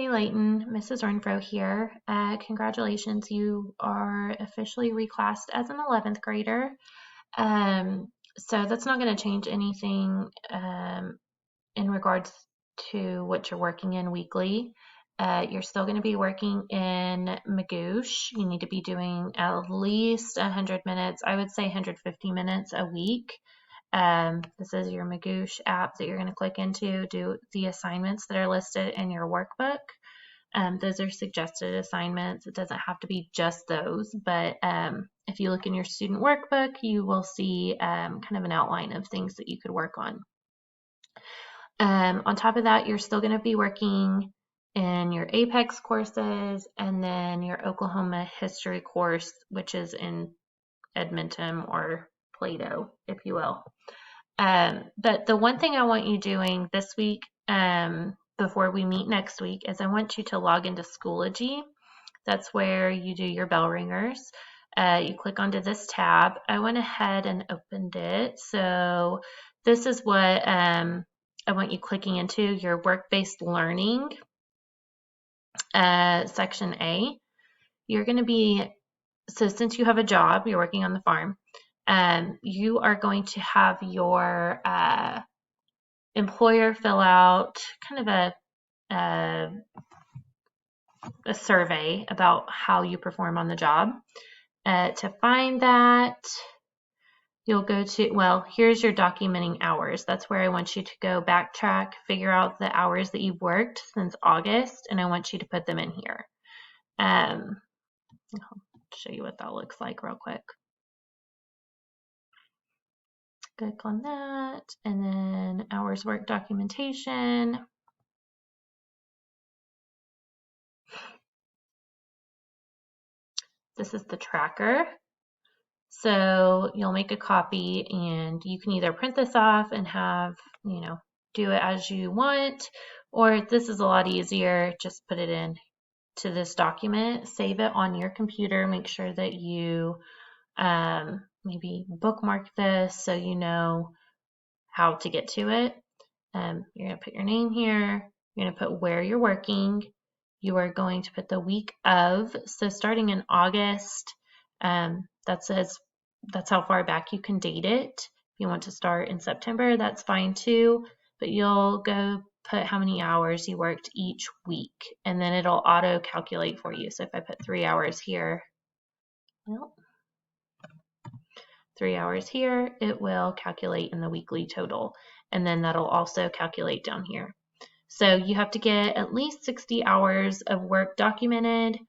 Hey Layton, Mrs. Renfro here. Congratulations, you are officially reclassed as an 11th grader. So that's not going to change anything in regards to what you're working in weekly. You're still going to be working in Magoosh. You need to be doing at least 100 minutes, I would say 150 minutes a week. This is your Magoosh app that you're going to click into, do the assignments that are listed in your workbook. Those are suggested assignments. It doesn't have to be just those, but if you look in your student workbook, you will see kind of an outline of things that you could work on. On top of that, you're still going to be working in your APEX courses and then your Oklahoma history course, which is in Edmonton or Plato, if you will. But the one thing I want you doing this week before we meet next week is I want you to log into Schoology. That's where you do your bell ringers. You click onto this tab. I went ahead and opened it. So this is what I want you clicking into, your work-based learning, section A. You're going to be, so since you have a job, you're working on the farm, you are going to have your employer fill out kind of a survey about how you perform on the job. To find that, you'll go to, well, here's your documenting hours. That's where I want you to go backtrack, figure out the hours that you've worked since August, and I want you to put them in here. I'll show you what that looks like real quick. Click on that, and then hours work documentation. This is the tracker. So you'll make a copy and you can either print this off and have, do it as you want, or this is a lot easier, just put it in to this document, save it on your computer, make sure that you maybe bookmark this so you know how to get to it. You're going to put your name here, you're going to put where you're working, you are going to put the week of, so starting in August, that's how far back you can date it. If you want to start in September, that's fine too, but you'll go put how many hours you worked each week, and then it'll auto calculate for you. So if I put 3 hours here, well, 3 hours here, it will calculate in the weekly total, and then that'll also calculate down here. So you have to get at least 60 hours of work documented.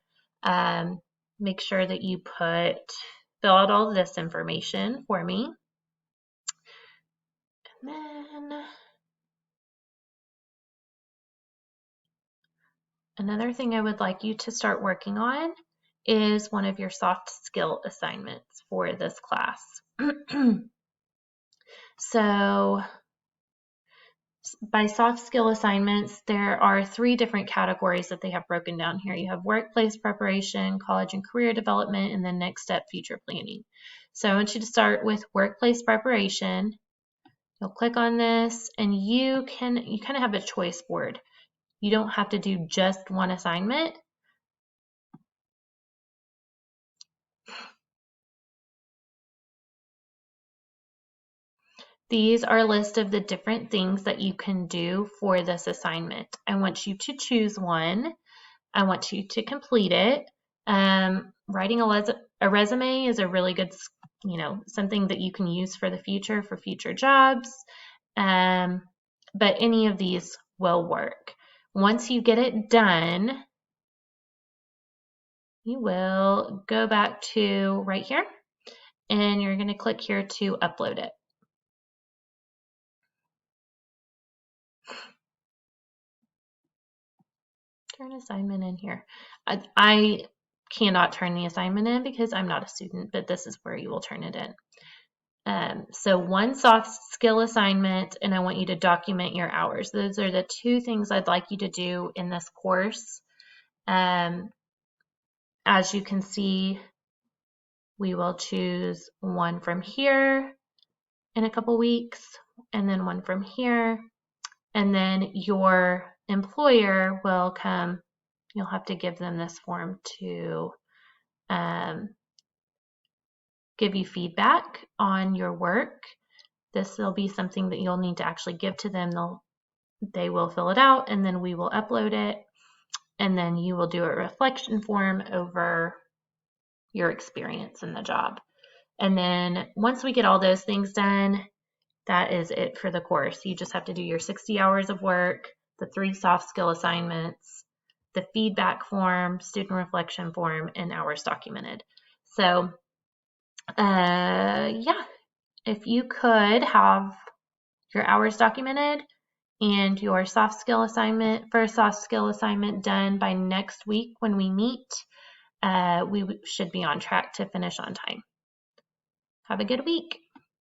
Make sure that you fill out all this information for me. And then another thing I would like you to start working on is one of your soft skill assignments for this class. So by soft skill assignments, there are 3 different categories that they have broken down here. You have workplace preparation, college and career development, and then next step future planning. So I want you to start with workplace preparation. You'll click on this and you kind of have a choice board. You don't have to do just one assignment. These are a list of the different things that you can do for this assignment. I want you to choose one. I want you to complete it. Writing a resume is a really good, something that you can use for the future, for future jobs. But any of these will work. Once you get it done, you will go back to right here, and you're going to click here to upload it. Turn assignment in here. I cannot turn the assignment in because I'm not a student, but this is where you will turn it in. So one soft skill assignment, and I want you to document your hours. Those are the 2 things I'd like you to do in this course. As you can see, we will choose one from here in a couple weeks, and then one from here, and then your employer will come, you'll have to give them this form to give you feedback on your work. This will be something that you'll need to actually give to them. They will fill it out, and then we will upload it, and then you will do a reflection form over your experience in the job. And then once we get all those things done, that is it for the course. You just have to do your 60 hours of work, the 3 soft skill assignments, the feedback form, student reflection form, and hours documented. So yeah, if you could have your hours documented and your soft skill assignment, first soft skill assignment done by next week when we meet, we should be on track to finish on time. Have a good week.